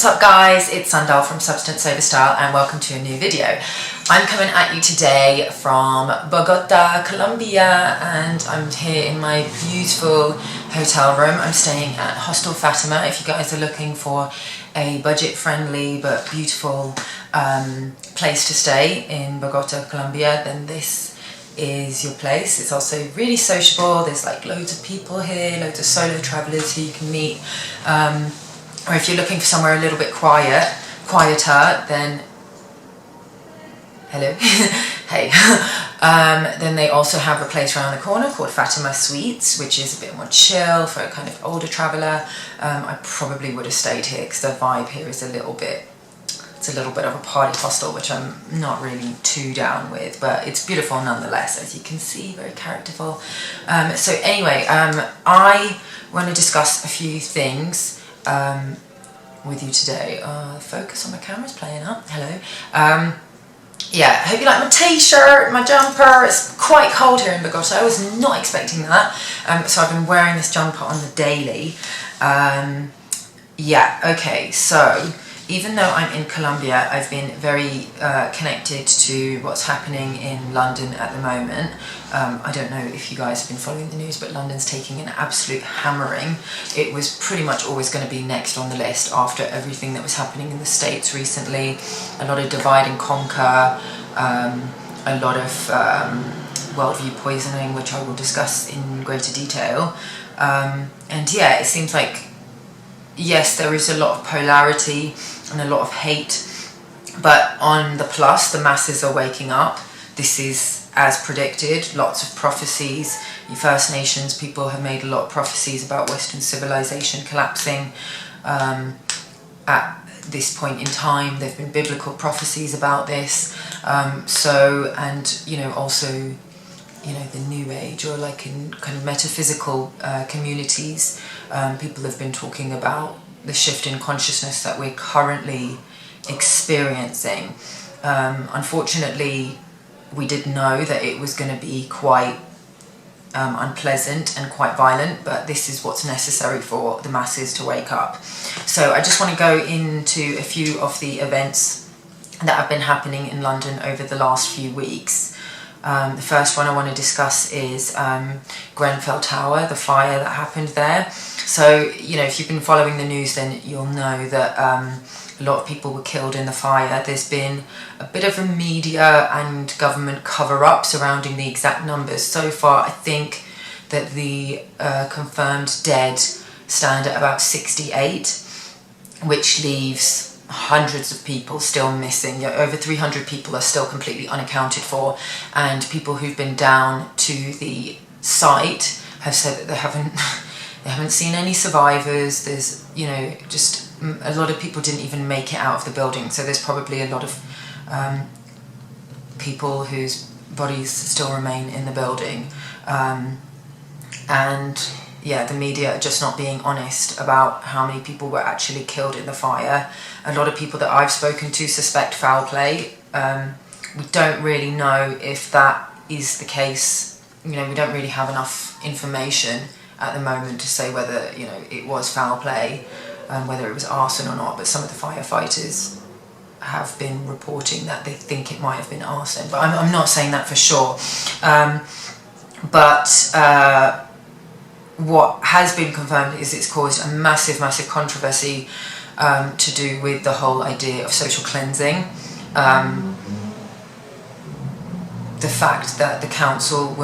What's up guys, it's Sandal from Substance Over Style and welcome to a new video. I'm coming at you today from Bogota, Colombia, and I'm here in my beautiful hotel room. I'm staying at Hostel Fatima. If you guys are looking for a budget-friendly but beautiful place to stay in Bogota, Colombia, then this is your place. It's also really sociable. There's like loads of people here, loads of solo travelers who you can meet. Or if you're looking for somewhere a little bit quieter, then hello, hey. Then they also have a place around the corner called Fatima Suites, which is a bit more chill for a kind of older traveller. I probably would have stayed here because the vibe here is a little bit of a party hostel, which I'm not really too down with, but it's beautiful nonetheless, as you can see, very characterful. So anyway, I want to discuss a few things with you today. Focus on my camera's playing up. Hello. Yeah, I hope you like my t-shirt, my jumper. It's quite cold here in Bogota. I was not expecting that. So I've been wearing this jumper on the daily. Yeah, okay, so even though I'm in Colombia, I've been very connected to what's happening in London at the moment. I don't know if you guys have been following the news, but London's taking an absolute hammering. It was pretty much always going to be next on the list after everything that was happening in the States recently. A lot of divide and conquer, a lot of worldview poisoning, which I will discuss in greater detail. And yeah, it seems like, yes, there is a lot of polarity and a lot of hate, but on the plus, the masses are waking up. This is as predicted, lots of prophecies. The First Nations people have made a lot of prophecies about Western civilization collapsing at this point in time. There have been biblical prophecies about this. And you know, also, you know, the New Age, or like in kind of metaphysical communities, people have been talking about the shift in consciousness that we're currently experiencing. Unfortunately, we did know that it was going to be quite unpleasant and quite violent, but this is what's necessary for the masses to wake up. So I just want to go into a few of the events that have been happening in London over the last few weeks. The first one I want to discuss is Grenfell Tower, the fire that happened there. So, you know, if you've been following the news, then you'll know that a lot of people were killed in the fire. There's been a bit of a media and government cover-up surrounding the exact numbers. So far, I think that the confirmed dead stand at about 68, which leaves hundreds of people still missing. Over 300 people are still completely unaccounted for, and people who've been down to the site have said that they haven't seen any survivors. There's, you know, just a lot of people didn't even make it out of the building, so there's probably a lot of people whose bodies still remain in the building. And yeah, the media are just not being honest about how many people were actually killed in the fire. A lot of people that I've spoken to suspect foul play. We don't really know if that is the case. You know, we don't really have enough information at the moment to say whether, you know, it was foul play, whether it was arson or not, but some of the firefighters have been reporting that they think it might have been arson, but I'm not saying that for sure. What has been confirmed is it's caused a massive controversy to do with the whole idea of social cleansing. The fact that the council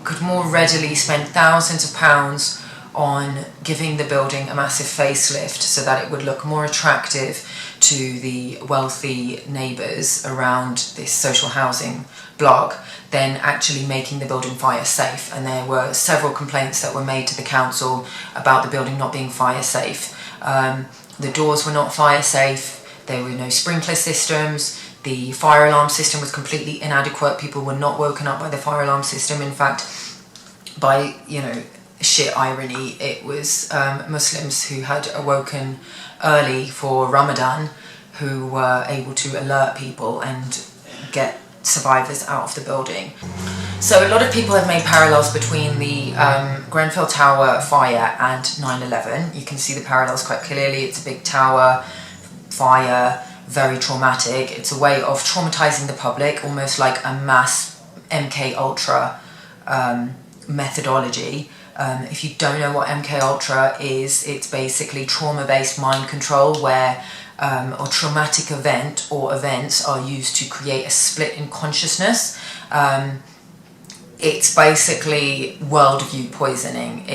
could more readily spend thousands of pounds on giving the building a massive facelift so that it would look more attractive to the wealthy neighbours around this social housing block than actually making the building fire safe. And there were several complaints that were made to the council about the building not being fire safe. The doors were not fire safe, there were no sprinkler systems, the fire alarm system was completely inadequate. People were not woken up by the fire alarm system. In fact, by, you know, sheer irony, it was Muslims who had awoken early for Ramadan who were able to alert people and get survivors out of the building. So a lot of people have made parallels between the Grenfell Tower fire and 9/11. You can see the parallels quite clearly. It's a big tower, fire, very traumatic. It's a way of traumatizing the public, almost like a mass MK Ultra methodology. If you don't know what MK Ultra is, it's basically trauma-based mind control where a traumatic event or events are used to create a split in consciousness. It's basically worldview poisoning.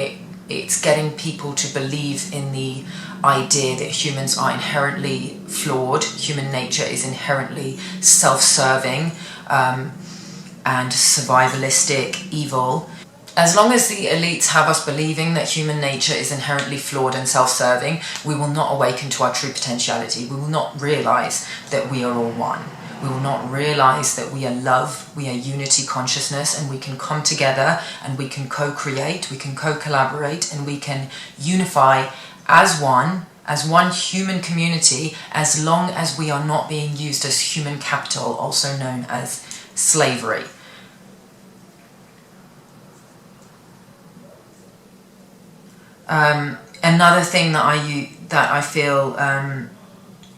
It's getting people to believe in the idea that humans are inherently flawed, human nature is inherently self-serving and survivalistic evil. As long as the elites have us believing that human nature is inherently flawed and self-serving, we will not awaken to our true potentiality. We will not realise that we are all one. We will not realise that we are love, we are unity consciousness, and we can come together and we can co-create, we can co-collaborate, and we can unify as one human community, as long as we are not being used as human capital, also known as slavery. Another thing that I feel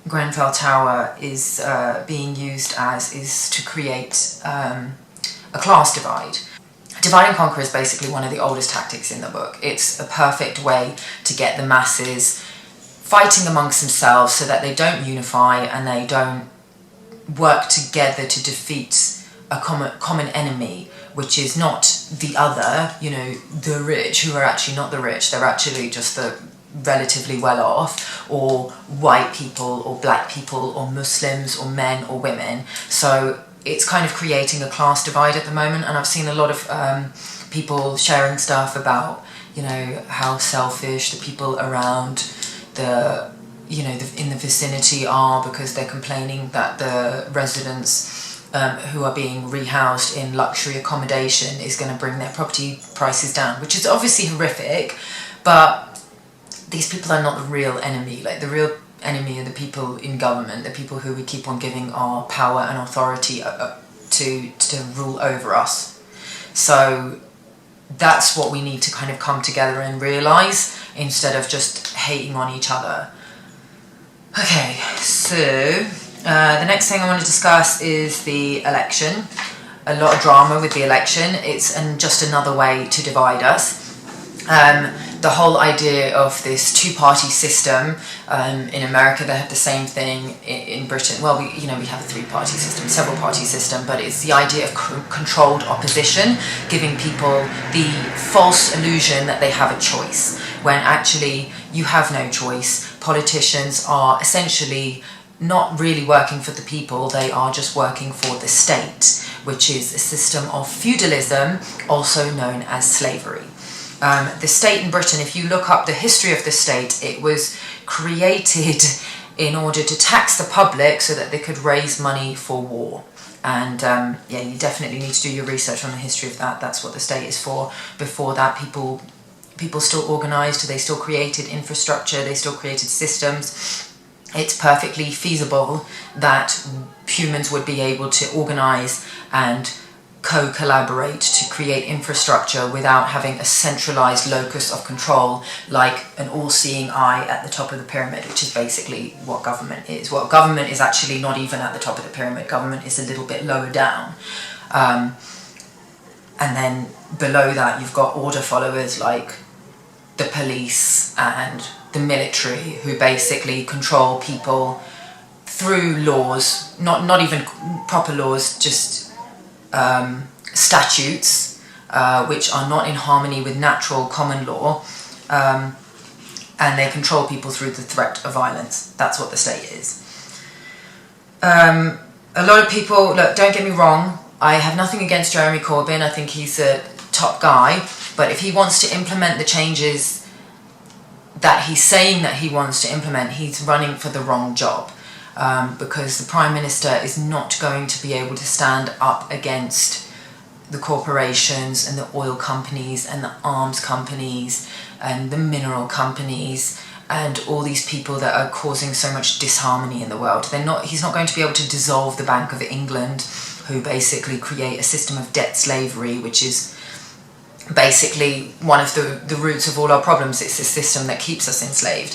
Grenfell Tower is being used as is to create a class divide. Divide and conquer is basically one of the oldest tactics in the book. It's a perfect way to get the masses fighting amongst themselves so that they don't unify and they don't work together to defeat a common enemy, which is not the other, the rich, who are actually not the rich. They're actually just the relatively well off, or white people or black people or Muslims or men or women. So it's kind of creating a class divide at the moment, and I've seen a lot of people sharing stuff about how selfish the people around in the vicinity are, because they're complaining that the residents who are being rehoused in luxury accommodation is going to bring their property prices down, which is obviously horrific, but these people are not the real enemy. Like, the real enemy are the people in government, the people who we keep on giving our power and authority to rule over us. So that's what we need to kind of come together and realise, instead of just hating on each other. Okay, so the next thing I want to discuss is the election. A lot of drama with the election. It's just another way to divide us. The whole idea of this two-party system, in America they have the same thing. In Britain, well, we have a three-party system, several-party system, but it's the idea of controlled opposition, giving people the false illusion that they have a choice, when actually you have no choice. Politicians are essentially not really working for the people, they are just working for the state, which is a system of feudalism, also known as slavery. The state in Britain, if you look up the history of the state, it was created in order to tax the public so that they could raise money for war. And you definitely need to do your research on the history of that. That's what the state is for. Before that, people still organised, they still created infrastructure, they still created systems. It's perfectly feasible that humans would be able to organise and co-collaborate to create infrastructure without having a centralised locus of control, like an all-seeing eye at the top of the pyramid, which is basically what government is. Well, government is actually not even at the top of the pyramid. Government is a little bit lower down. And then below that, you've got order followers like the police and the military, who basically control people through laws, not even proper laws, just statutes, which are not in harmony with natural common law, and they control people through the threat of violence. That's what the state is. A lot of people, look, don't get me wrong, I have nothing against Jeremy Corbyn. I think he's a top guy, but if he wants to implement the changes that he's saying that he wants to implement, he's running for the wrong job. Because the Prime Minister is not going to be able to stand up against the corporations and the oil companies and the arms companies and the mineral companies and all these people that are causing so much disharmony in the world. He's not going to be able to dissolve the Bank of England who basically create a system of debt slavery, which is basically one of the roots of all our problems. It's the system that keeps us enslaved.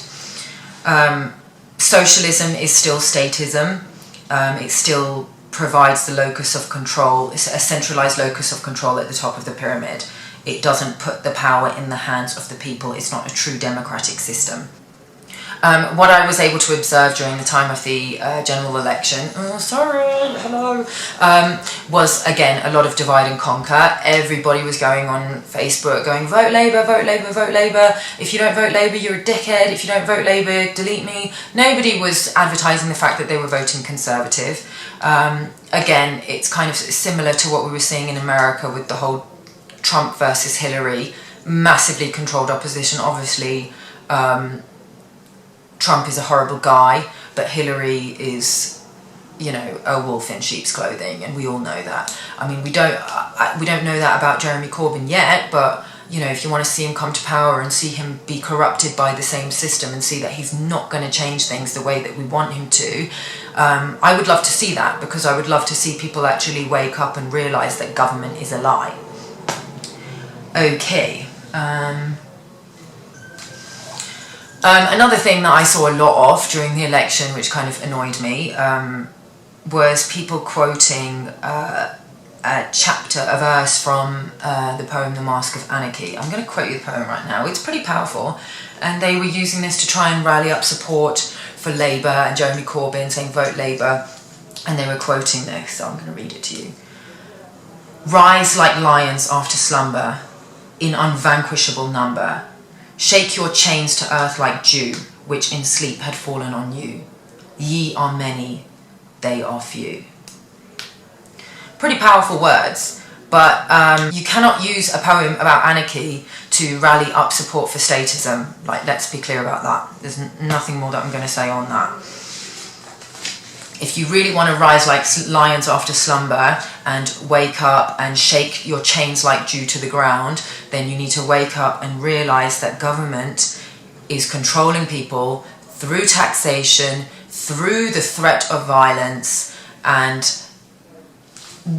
Socialism is still statism. It still provides the locus of control. It's a centralized locus of control at the top of the pyramid. It doesn't put the power in the hands of the people. It's not a true democratic system. What I was able to observe during the time of the general election, was again a lot of divide and conquer. Everybody was going on Facebook going, vote Labour, vote Labour, vote Labour. If you don't vote Labour, you're a dickhead. If you don't vote Labour, delete me. Nobody was advertising the fact that they were voting Conservative. Again, it's kind of similar to what we were seeing in America with the whole Trump versus Hillary, massively controlled opposition. Obviously, Trump is a horrible guy, but Hillary is, you know, a wolf in sheep's clothing, and we all know that. I mean, we don't know that about Jeremy Corbyn yet, but, you know, if you want to see him come to power and see him be corrupted by the same system and see that he's not going to change things the way that we want him to, I would love to see that, because I would love to see people actually wake up and realise that government is a lie. Okay. Another thing that I saw a lot of during the election, which kind of annoyed me, was people quoting a verse from the poem The Mosque of Anarchy. I'm going to quote you the poem right now. It's pretty powerful, and they were using this to try and rally up support for Labour and Jeremy Corbyn, saying vote Labour, and they were quoting this, so I'm going to read it to you. Rise like lions after slumber, in unvanquishable number. Shake your chains to earth like dew, which in sleep had fallen on you. Ye are many, they are few. Pretty powerful words, but you cannot use a poem about anarchy to rally up support for statism. Like, let's be clear about that. There's nothing more that I'm going to say on that. If you really want to rise like lions after slumber and wake up and shake your chains like dew to the ground, then you need to wake up and realise that government is controlling people through taxation, through the threat of violence, and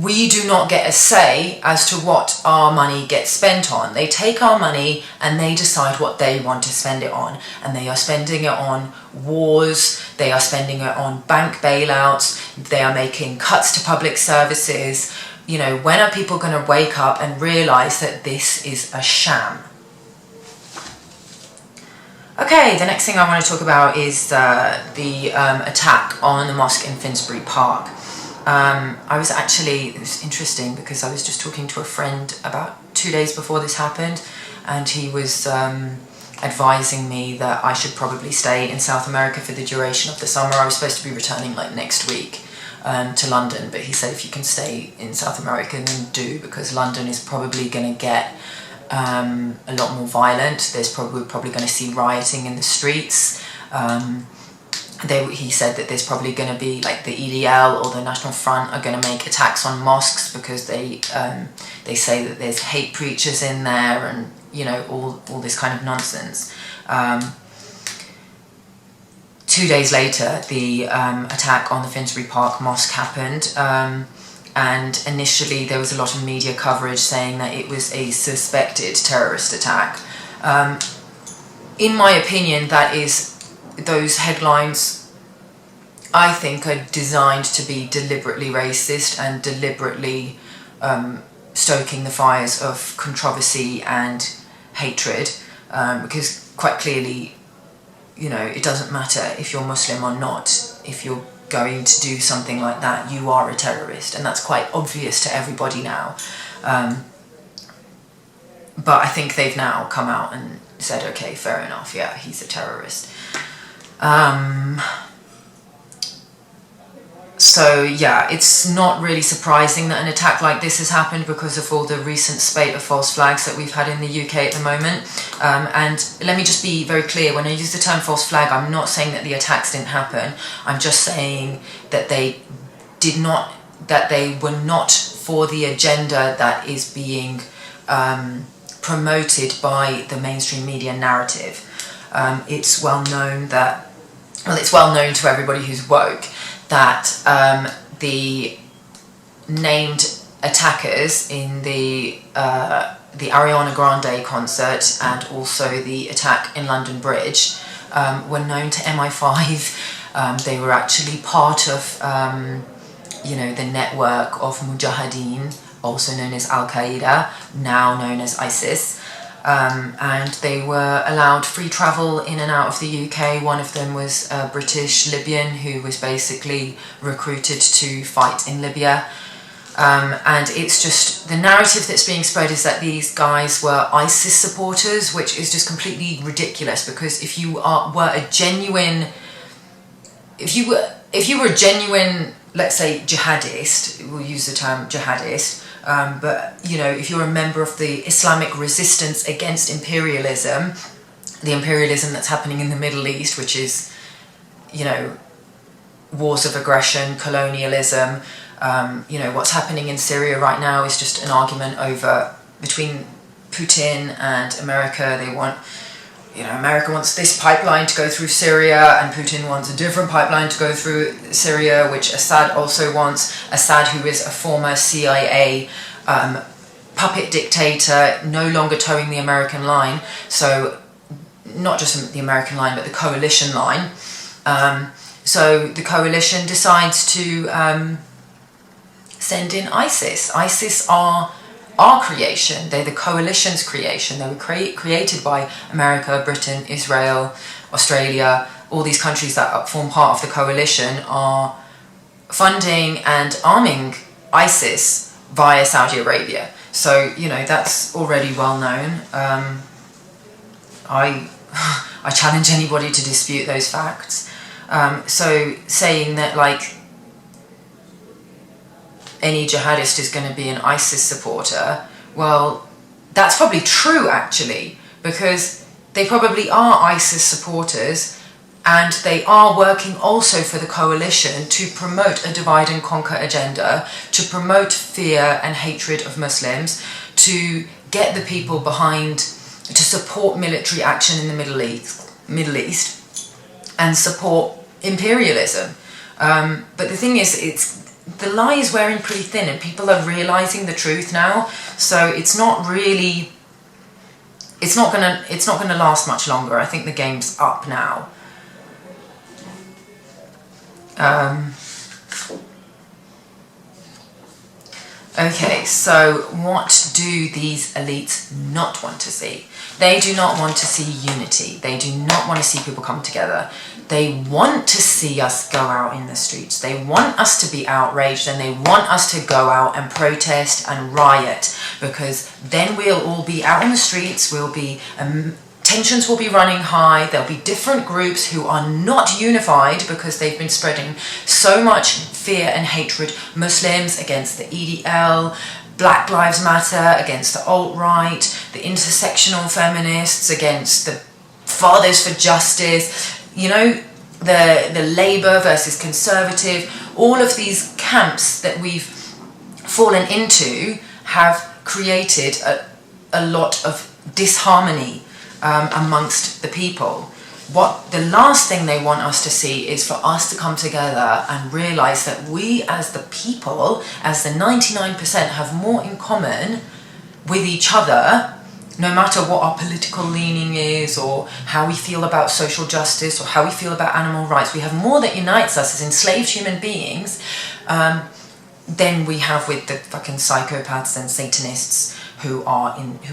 we do not get a say as to what our money gets spent on. They take our money and they decide what they want to spend it on. And they are spending it on wars, they are spending it on bank bailouts, they are making cuts to public services. You know, when are people going to wake up and realise that this is a sham? Okay, the next thing I want to talk about is the attack on the mosque in Finsbury Park. It was interesting because I was just talking to a friend about 2 days before this happened, and he was advising me that I should probably stay in South America for the duration of the summer. I was supposed to be returning like next week to London, but he said if you can stay in South America, then do, because London is probably going to get a lot more violent. We're probably going to see rioting in the streets. He said that there's probably going to be, like, the EDL or the National Front are going to make attacks on mosques because they say that there's hate preachers in there, and, you know, all this kind of nonsense. 2 days later, the attack on the Finsbury Park mosque happened, and initially there was a lot of media coverage saying that it was a suspected terrorist attack. In my opinion, those headlines, I think, are designed to be deliberately racist and deliberately stoking the fires of controversy and hatred, because quite clearly, you know, it doesn't matter if you're Muslim or not. If you're going to do something like that, you are a terrorist, and that's quite obvious to everybody now. But I think they've now come out and said, okay, fair enough, yeah, he's a terrorist. So yeah, it's not really surprising that an attack like this has happened because of all the recent spate of false flags that we've had in the UK at the moment. And let me just be very clear, when I use the term false flag, I'm not saying that the attacks didn't happen. I'm just saying that they were not for the agenda that is being promoted by the mainstream media narrative. It's well known to everybody who's woke that the named attackers in the Ariana Grande concert and also the attack in London Bridge were known to MI5. They were actually part of, the network of Mujahideen, also known as Al-Qaeda, now known as ISIS. And they were allowed free travel in and out of the UK. One of them was a British Libyan who was basically recruited to fight in Libya. And it's just, the narrative that's being spread is that these guys were ISIS supporters, which is just completely ridiculous, because if you were a genuine, let's say, jihadist, we'll use the term jihadist, but if you're a member of the Islamic resistance against imperialism, the imperialism that's happening in the Middle East, which is, wars of aggression, colonialism, what's happening in Syria right now is just an argument between Putin and America. They want, America wants this pipeline to go through Syria, and Putin wants a different pipeline to go through Syria, which Assad also wants. Assad, who is a former CIA puppet dictator, no longer towing the American line. So not just the American line, but the coalition line. So the coalition decides to send in ISIS. ISIS are our creation. They're the coalition's creation. They were created by America, Britain, Israel, Australia. All these countries that form part of the coalition are funding and arming ISIS via Saudi Arabia. So, that's already well known. I challenge anybody to dispute those facts. So saying that, any jihadist is going to be an ISIS supporter, well, that's probably true, actually, because they probably are ISIS supporters, and they are working also for the coalition to promote a divide and conquer agenda, to promote fear and hatred of Muslims, to get the people behind, to support military action in the Middle East, and support imperialism. But the thing is, the lie is wearing pretty thin, and people are realizing the truth now. So it's not gonna last much longer. I think the game's up now. Okay, so what do these elites not want to see? They do not want to see unity. They do not want to see people come together. They want to see us go out in the streets. They want us to be outraged, and they want us to go out and protest and riot, because then we'll all be out in the streets. We'll be tensions will be running high. There'll be different groups who are not unified because they've been spreading so much fear and hatred. Muslims against the EDL, Black Lives Matter against the alt-right, the intersectional feminists against the Fathers for Justice, the Labour versus Conservative. All of these camps that we've fallen into have created a lot of disharmony amongst the people. The last thing they want us to see is for us to come together and realise that we as the people, as the 99%, have more in common with each other, no matter what our political leaning is, or how we feel about social justice, or how we feel about animal rights. We have more that unites us as enslaved human beings than we have with the fucking psychopaths and Satanists who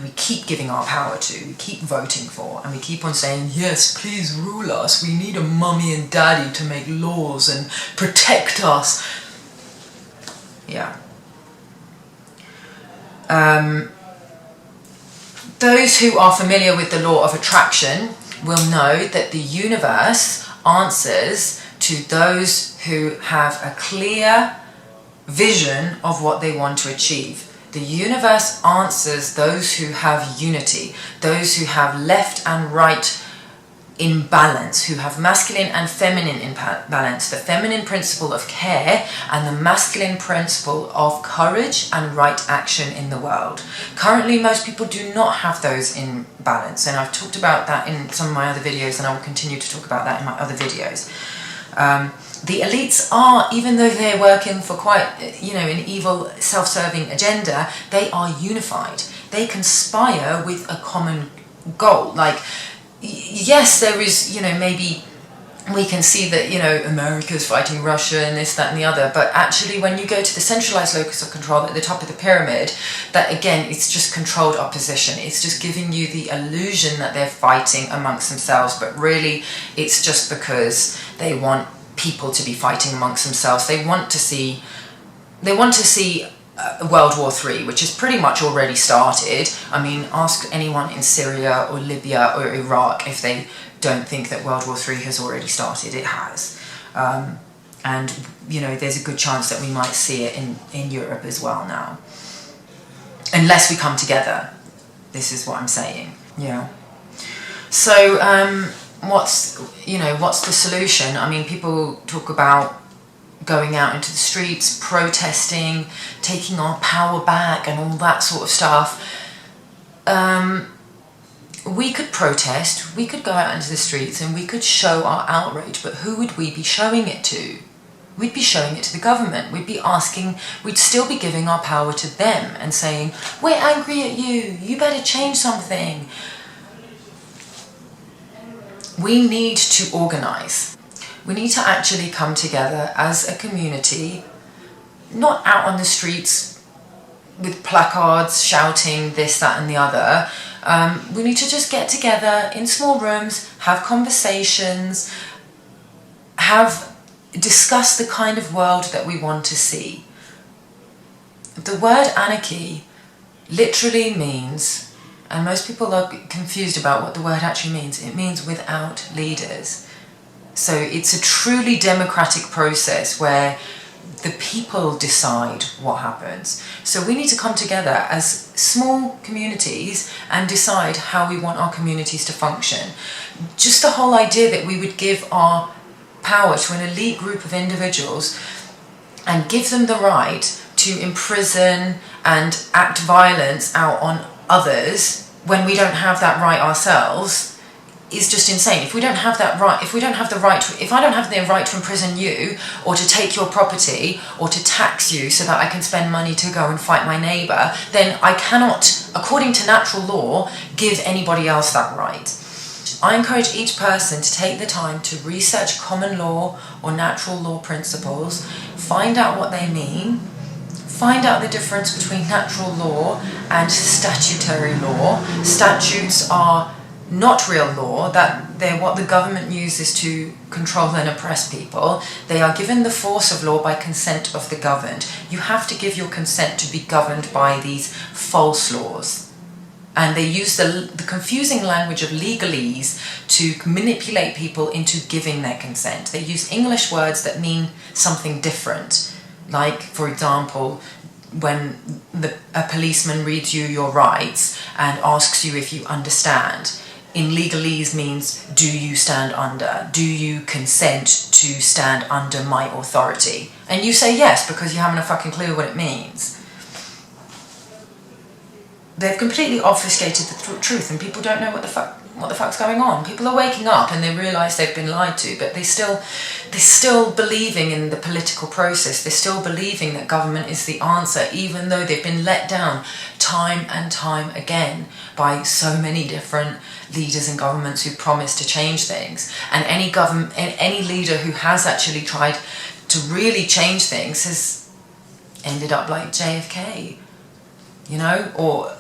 we keep giving our power to, we keep voting for, and we keep on saying, yes, please rule us. We need a mummy and daddy to make laws and protect us. Yeah. Those who are familiar with the law of attraction will know that the universe answers to those who have a clear vision of what they want to achieve. The universe answers those who have unity, those who have left and right in balance, who have masculine and feminine in balance, the feminine principle of care and the masculine principle of courage and right action in the world. Currently, most people do not have those in balance, and I've talked about that in some of my other videos, and I will continue to talk about that in my other videos. the elites are, even though they're working for quite, you know, an evil, self-serving agenda, they are unified. They conspire with a common goal. Like, yes, there is, you know, maybe we can see that, you know, America's fighting Russia and this, that and the other, but actually when you go to the centralized locus of control at the top of the pyramid, that again, it's just controlled opposition. It's just giving you the illusion that they're fighting amongst themselves, but really it's just because they want people to be fighting amongst themselves. They want to see World War III, which is pretty much already started. I mean, ask anyone in Syria or Libya or Iraq if they don't think that World War III has already started. It has. And, you know, there's a good chance that we might see it in Europe as well now. Unless we come together. This is what I'm saying. Yeah. So, what's the solution? I mean, people talk about going out into the streets, protesting, taking our power back and all that sort of stuff. We could protest, we could go out into the streets and we could show our outrage, but who would we be showing it to? We'd be showing it to the government. We'd still be giving our power to them and saying, we're angry at you, you better change something. We need to organise. We need to actually come together as a community, not out on the streets with placards shouting this, that and the other. We need to just get together in small rooms, have conversations, discuss the kind of world that we want to see. The word anarchy literally means, and most people are confused about what the word actually means, it means without leaders. So it's a truly democratic process where the people decide what happens. So we need to come together as small communities and decide how we want our communities to function. Just the whole idea that we would give our power to an elite group of individuals and give them the right to imprison and act violence out on others when we don't have that right ourselves is just insane. If I don't have the right to imprison you or to take your property or to tax you so that I can spend money to go and fight my neighbour, then I cannot, according to natural law, give anybody else that right. I encourage each person to take the time to research common law or natural law principles, find out what they mean, find out the difference between natural law and statutory law. Statutes are not real law, that they're what the government uses to control and oppress people. They are given the force of law by consent of the governed. You have to give your consent to be governed by these false laws. And they use the confusing language of legalese to manipulate people into giving their consent. They use English words that mean something different. Like, for example, when a policeman reads you your rights and asks you if you understand. In legalese means, do you stand under? Do you consent to stand under my authority? And you say yes because you haven't a fucking clue what it means. They've completely obfuscated the truth and people don't know what the fuck's going on. People are waking up and they realise they've been lied to, but they're still believing in the political process. They're still believing that government is the answer, even though they've been let down time and time again by so many different leaders and governments who promise to change things. And any leader who has actually tried to really change things has ended up like JFK, you know? Or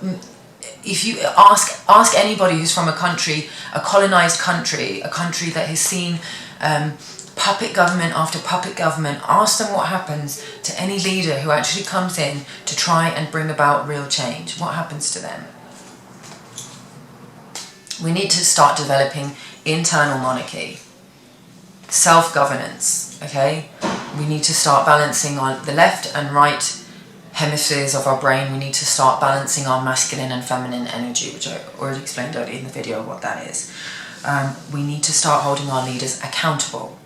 if you ask anybody who's from a colonized country, a country that has seen puppet government after puppet government, ask them what happens to any leader who actually comes in to try and bring about real change. What happens to them? We need to start developing internal monarchy, self-governance, okay? We need to start balancing on the left and right hemispheres of our brain. We need to start balancing our masculine and feminine energy, which I already explained earlier in the video what that is. We need to start holding our leaders accountable.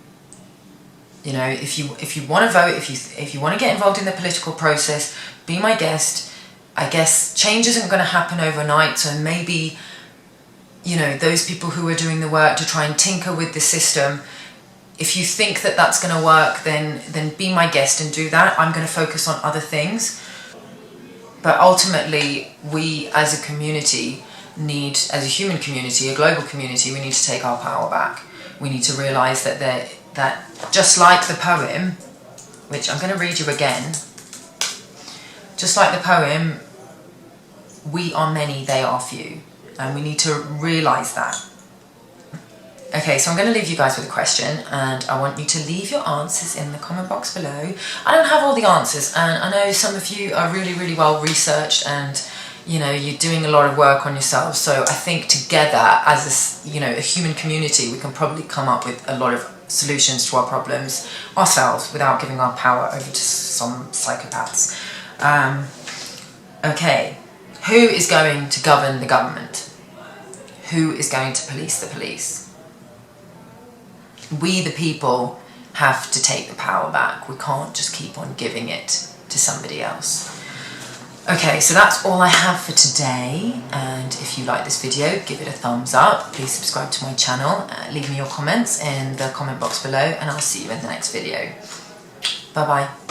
You know, if you want to vote, if you want to get involved in the political process, be my guest. I guess change isn't going to happen overnight, so maybe, you know, those people who are doing the work to try and tinker with the system, If you think that that's going to work, then be my guest and do that. I'm going to focus on other things. But ultimately, we as a community need, as a human community, a global community, we need to take our power back. We need to realise that just like the poem, which I'm going to read you again, just like the poem, we are many, they are few. And we need to realise that. Okay, so I'm going to leave you guys with a question, and I want you to leave your answers in the comment box below. I don't have all the answers, and I know some of you are really, really well researched, and you know, you're doing a lot of work on yourselves. So I think together as a human community, we can probably come up with a lot of solutions to our problems ourselves without giving our power over to some psychopaths. Okay, who is going to govern the government? Who is going to police the police? We, the people, have to take the power back. We can't just keep on giving it to somebody else. Okay, so that's all I have for today, and if you like this video, give it a thumbs up. Please subscribe to my channel, leave me your comments in the comment box below, and I'll see you in the next video. Bye bye.